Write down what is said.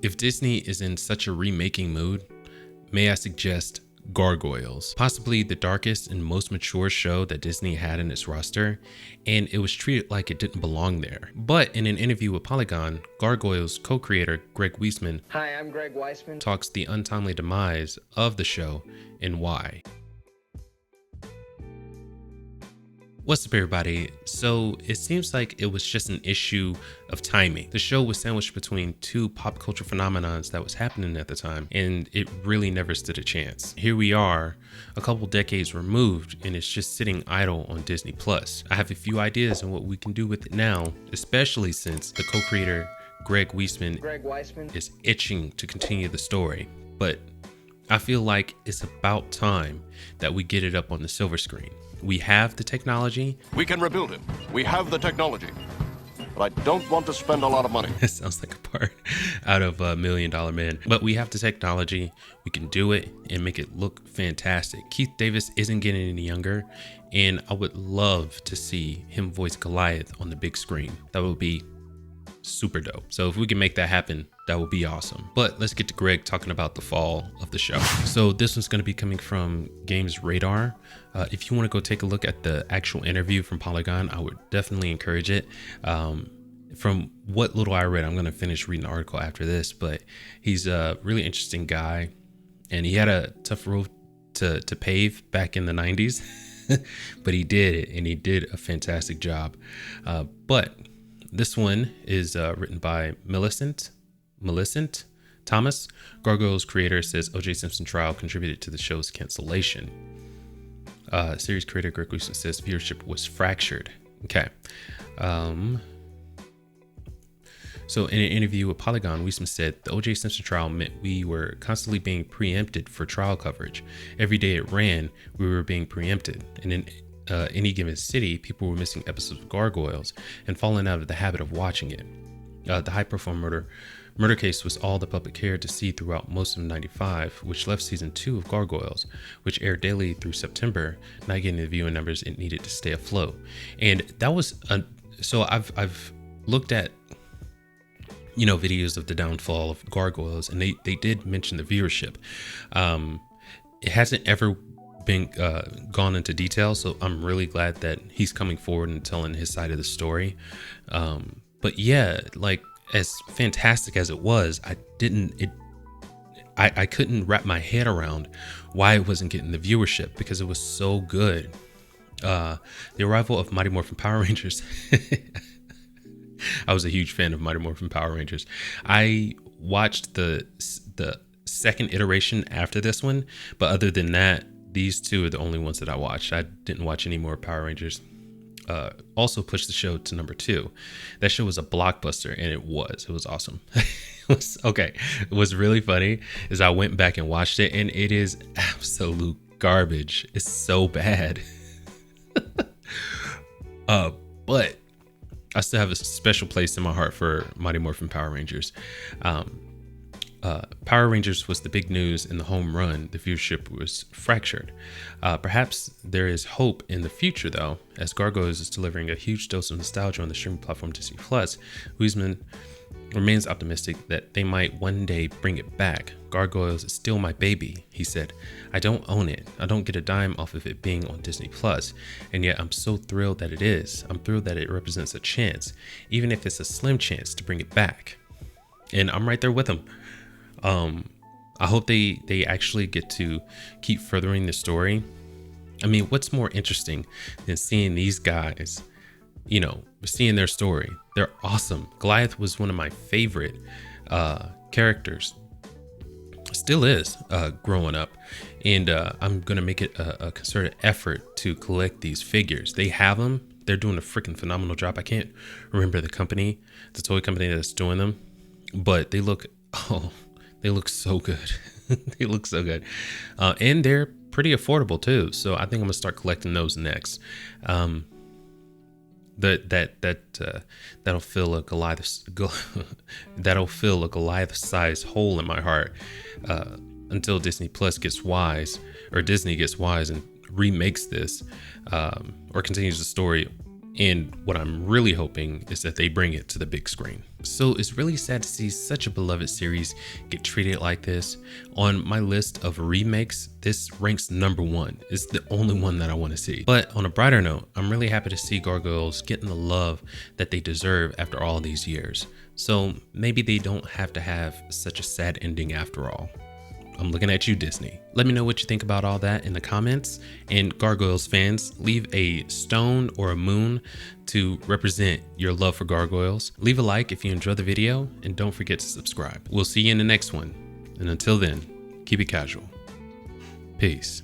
If Disney is in such a remaking mood, may I suggest Gargoyles, possibly the darkest and most mature show that Disney had in its roster, and it was treated like it didn't belong there. But in an interview with Polygon, Gargoyles co-creator Greg Weisman, hi, I'm Greg Weisman, talks the untimely demise of the show and why. What's up, everybody? So it seems like it was just an issue of timing. The show was sandwiched between two pop culture phenomenons that was happening at the time, and it really never stood a chance. Here we are, a couple decades removed, and it's just sitting idle on Disney Plus. I have a few ideas on what we can do with it now, especially since the co-creator Greg Weisman is itching to continue the story. But I feel like it's about time that we get it up on the silver screen. We have the technology. We can rebuild it. We have the technology. But I don't want to spend a lot of money. That sounds like a part out of $1 Million Man. But we have the technology. We can do it and make it look fantastic. Keith Davis isn't getting any younger, and I would love to see him voice Goliath on the big screen. That would be super dope. So if we can make that happen, that would be awesome. But let's get to Greg talking about the fall of the show. So this one's going to be coming from Games Radar. If you want to go take a look at the actual interview from Polygon, I would definitely encourage it. From what little I read, I'm going to finish reading the article after this, but he's a really interesting guy, and he had a tough road to pave back in the 90s, but he did it, and he did a fantastic job. But this one is written by Millicent Thomas. Gargoyles creator says O.J. Simpson trial contributed to the show's cancellation. Series creator Greg Weisman says viewership was fractured. Okay. So in an interview with Polygon, Weisman said the O.J. Simpson trial meant we were constantly being preempted for trial coverage. Every day it ran, we were being preempted. And in any given city, people were missing episodes of Gargoyles and falling out of the habit of watching it. The high-profile murder case was all the public cared to see throughout most of '95, which left season 2 of Gargoyles, which aired daily through September, not getting the viewing numbers it needed to stay afloat. And that was so I've looked at videos of the downfall of Gargoyles, and they did mention the viewership. It hasn't ever been gone into detail, so I'm really glad that he's coming forward and telling his side of the story. But yeah, like, as fantastic as it was, I couldn't wrap my head around why it wasn't getting the viewership, because it was so good. The arrival of Mighty Morphin Power Rangers. I was a huge fan of Mighty Morphin Power Rangers. I watched the second iteration after this one, but other than that, these two are the only ones that I watched. I didn't watch any more Power Rangers. Also pushed the show to number 2. That show was a blockbuster, and it was awesome. It was really funny as I went back and watched it, and it is absolute garbage. It's so bad. But I still have a special place in my heart for Mighty Morphin Power Rangers. Power Rangers was the big news in the home run. The viewership was fractured. Perhaps there is hope in the future, though, as Gargoyles is delivering a huge dose of nostalgia on the streaming platform Disney Plus. Weisman remains optimistic that they might one day bring it back. Gargoyles is still my baby, he said. I don't own it. I don't get a dime off of it being on Disney Plus, and yet I'm so thrilled that it is. I'm thrilled that it represents a chance, even if it's a slim chance, to bring it back. And I'm right there with him. I hope they actually get to keep furthering the story. I mean, what's more interesting than seeing these guys, seeing their story? They're awesome. Goliath was one of my favorite characters. Still is, growing up. And I'm going to make it a concerted effort to collect these figures. They have them. They're doing a freaking phenomenal job. I can't remember the toy company that's doing them, but they look so good. They look so good. And they're pretty affordable too. So I think I'm gonna start collecting those next. That'll fill a Goliath-sized hole in my heart until Disney Plus gets wise, or Disney gets wise and remakes this, or continues the story And what I'm really hoping is that they bring it to the big screen. So it's really sad to see such a beloved series get treated like this. On my list of remakes, this ranks number 1. It's the only one that I want to see. But on a brighter note, I'm really happy to see Gargoyles getting the love that they deserve after all these years. So maybe they don't have to have such a sad ending after all. I'm looking at you, Disney. Let me know what you think about all that in the comments. And Gargoyles fans, leave a stone or a moon to represent your love for Gargoyles. Leave a like if you enjoyed the video, and don't forget to subscribe. We'll see you in the next one. And until then, keep it casual. Peace.